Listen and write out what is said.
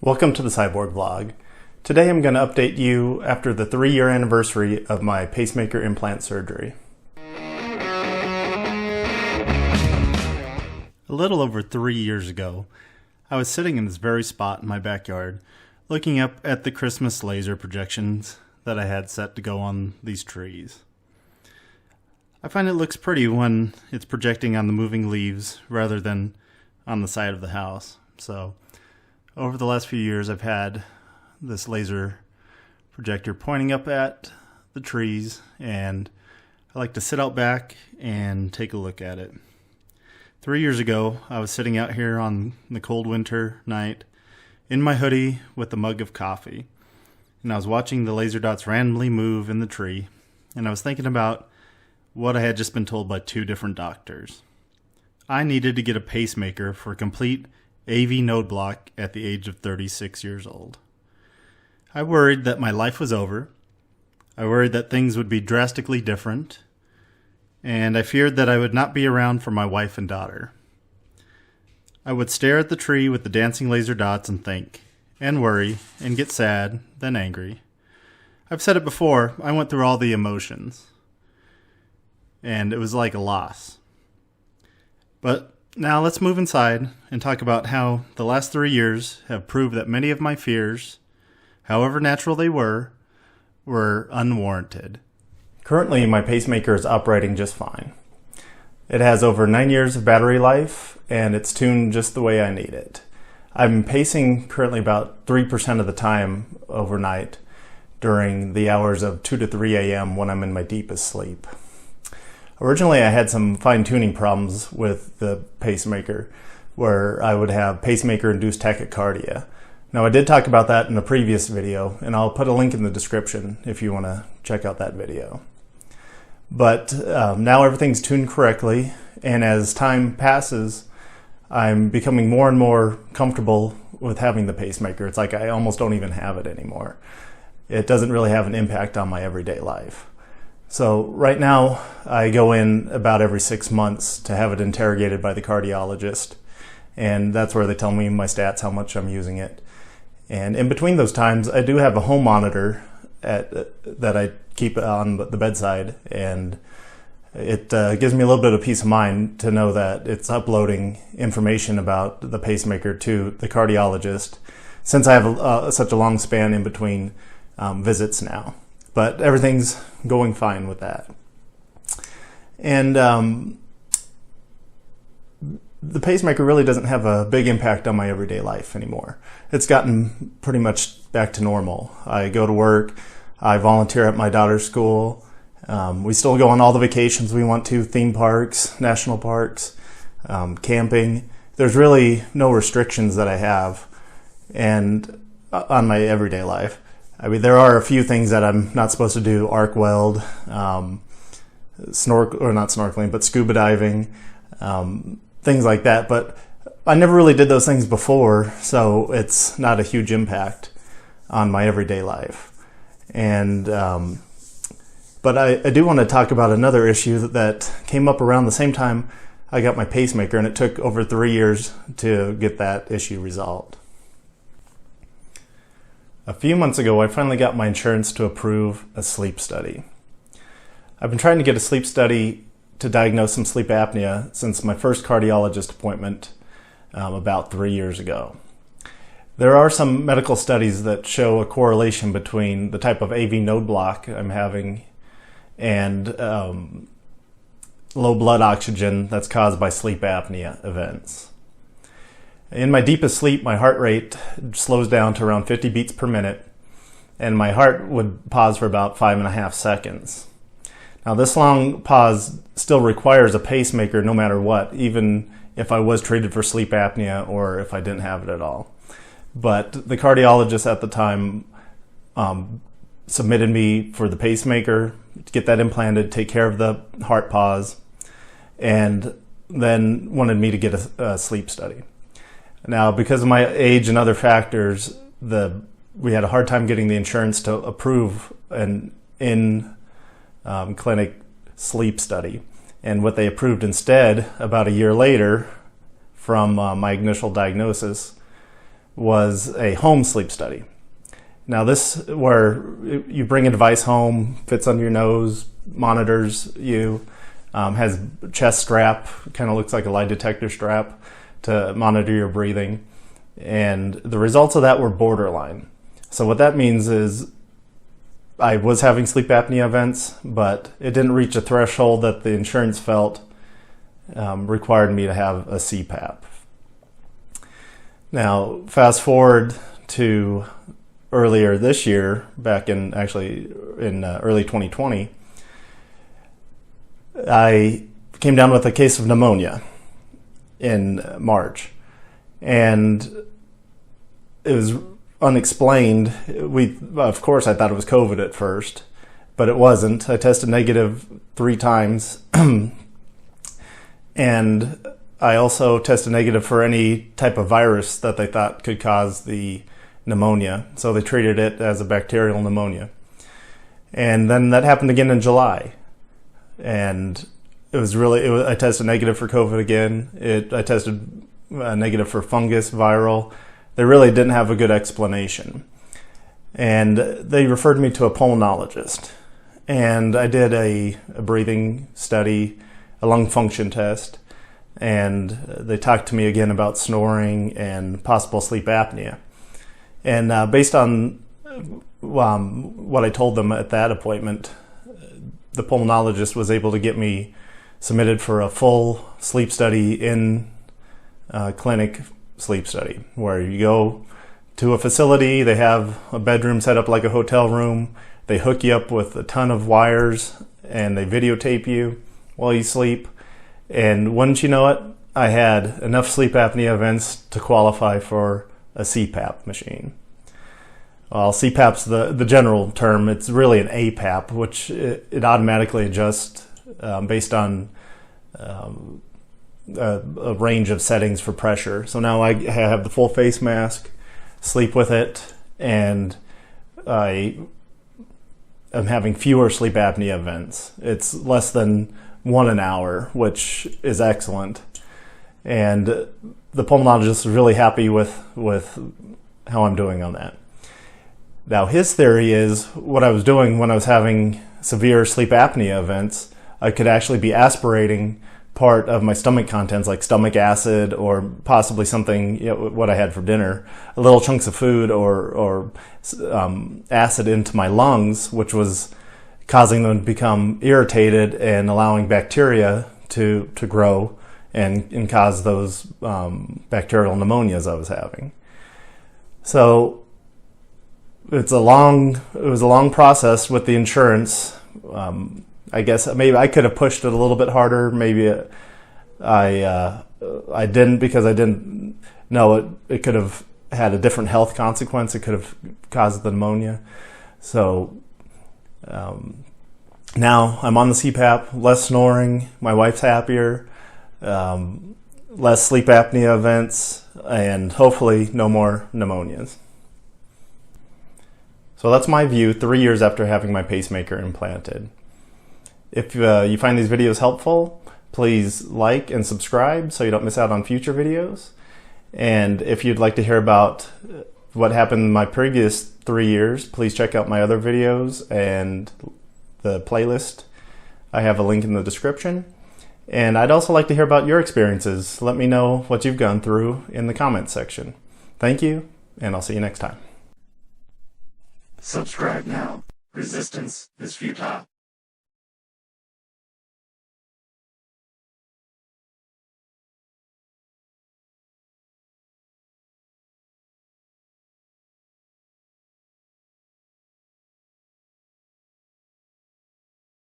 Welcome to the Cyborg Vlog. Today I'm going to update you after the 3-year anniversary of my pacemaker implant surgery. A little over 3 years ago, I was sitting in this very spot in my backyard, looking up at the Christmas laser projections that I had set to go on these trees. I find it looks pretty when it's projecting on the moving leaves rather than on the side of the house. So over the last few years, I've had this laser projector pointing up at the trees, and I like to sit out back and take a look at it. 3 years ago, I was sitting out here on the cold winter night in my hoodie with a mug of coffee, and I was watching the laser dots randomly move in the tree, and I was thinking about what I had just been told by 2 different doctors. I needed to get a pacemaker for complete AV node block at the age of 36 years old. I worried that my life was over. I worried that things would be drastically different. And I feared that I would not be around for my wife and daughter. I would stare at the tree with the dancing laser dots and think, and worry, and get sad, then angry. I've said it before, I went through all the emotions. And it was like a loss. But now let's move inside and talk about how the last 3 years have proved that many of my fears, however natural they were unwarranted. Currently, my pacemaker is operating just fine. It has over 9 years of battery life, and it's tuned just the way I need it. I'm pacing currently about 3% of the time overnight during the hours of 2 to 3 a.m. when I'm in my deepest sleep. Originally, I had some fine-tuning problems with the pacemaker where I would have pacemaker-induced tachycardia. Now, I did talk about that in a previous video, and I'll put a link in the description if you want to check out that video. But now everything's tuned correctly, and as time passes, I'm becoming more and more comfortable with having the pacemaker. It's like I almost don't even have it anymore. It doesn't really have an impact on my everyday life. So right now, I go in about every 6 months to have it interrogated by the cardiologist, and that's where they tell me my stats, how much I'm using it. And in between those times, I do have a home monitor that I keep on the bedside, and it gives me a little bit of peace of mind to know that it's uploading information about the pacemaker to the cardiologist, since I have such a long span in between visits now. But everything's going fine with that. And the pacemaker really doesn't have a big impact on my everyday life anymore. It's gotten pretty much back to normal. I go to work, I volunteer at my daughter's school. We still go on all the vacations we want to, theme parks, national parks, camping. There's really no restrictions that I have and on my everyday life. I mean, there are a few things that I'm not supposed to do: arc weld, not snorkeling, but scuba diving, things like that. But I never really did those things before, so it's not a huge impact on my everyday life. And but I do want to talk about another issue that came up around the same time I got my pacemaker, and it took over 3 years to get that issue resolved. A few months ago, I finally got my insurance to approve a sleep study. I've been trying to get a sleep study to diagnose some sleep apnea since my first cardiologist appointment about 3 years ago. There are some medical studies that show a correlation between the type of AV node block I'm having and low blood oxygen that's caused by sleep apnea events. In my deepest sleep, my heart rate slows down to around 50 beats per minute, and my heart would pause for about 5.5 seconds. Now, this long pause still requires a pacemaker no matter what, even if I was treated for sleep apnea or if I didn't have it at all. But the cardiologist at the time submitted me for the pacemaker to get that implanted, take care of the heart pause, and then wanted me to get a sleep study. Now, because of my age and other factors, we had a hard time getting the insurance to approve an in-clinic sleep study. And what they approved instead, about a year later, from my initial diagnosis, was a home sleep study. Now this, where you bring a device home, fits under your nose, monitors you, has a chest strap, kind of looks like a lie detector strap to monitor your breathing. And the results of that were borderline. So what that means is I was having sleep apnea events, but it didn't reach a threshold that the insurance felt required me to have a CPAP. Now, fast forward to earlier this year, back in early 2020, I came down with a case of pneumonia in March, and it was unexplained. Of course, I thought it was COVID at first, but it wasn't. I tested negative 3 times, and I also tested negative for any type of virus that they thought could cause the pneumonia. So they treated it as a bacterial pneumonia. And then that happened again in July. And I tested negative for COVID again. I tested negative for fungus, viral. They really didn't have a good explanation. And they referred me to a pulmonologist. And I did a breathing study, a lung function test. And they talked to me again about snoring and possible sleep apnea. And based on what I told them at that appointment, the pulmonologist was able to get me submitted for a full sleep study in clinic sleep study, where you go to a facility, they have a bedroom set up like a hotel room, they hook you up with a ton of wires, and they videotape you while you sleep. And wouldn't you know it, I had enough sleep apnea events to qualify for a CPAP machine. Well, CPAP's the general term. It's really an APAP, which it automatically adjusts based on a range of settings for pressure. So now I have the full face mask, sleep with it, and I am having fewer sleep apnea events. It's less than 1 an hour, which is excellent. And the pulmonologist is really happy with how I'm doing on that. Now, his theory is what I was doing when I was having severe sleep apnea events, I could actually be aspirating part of my stomach contents, like stomach acid or possibly something, what I had for dinner, little chunks of food or acid into my lungs, which was causing them to become irritated and allowing bacteria to grow and cause those bacterial pneumonias I was having. So it was a long process with the insurance. I guess maybe I could have pushed it a little bit harder. Maybe I didn't, because I didn't know it could have had a different health consequence. It could have caused the pneumonia. So now I'm on the CPAP, less snoring, my wife's happier, less sleep apnea events, and hopefully no more pneumonias. So that's my view 3 years after having my pacemaker implanted. If you find these videos helpful, please like and subscribe so you don't miss out on future videos. And if you'd like to hear about what happened in my previous 3 years, please check out my other videos and the playlist. I have a link in the description. And I'd also like to hear about your experiences. Let me know what you've gone through in the comments section. Thank you, and I'll see you next time. Subscribe now. Resistance is futile.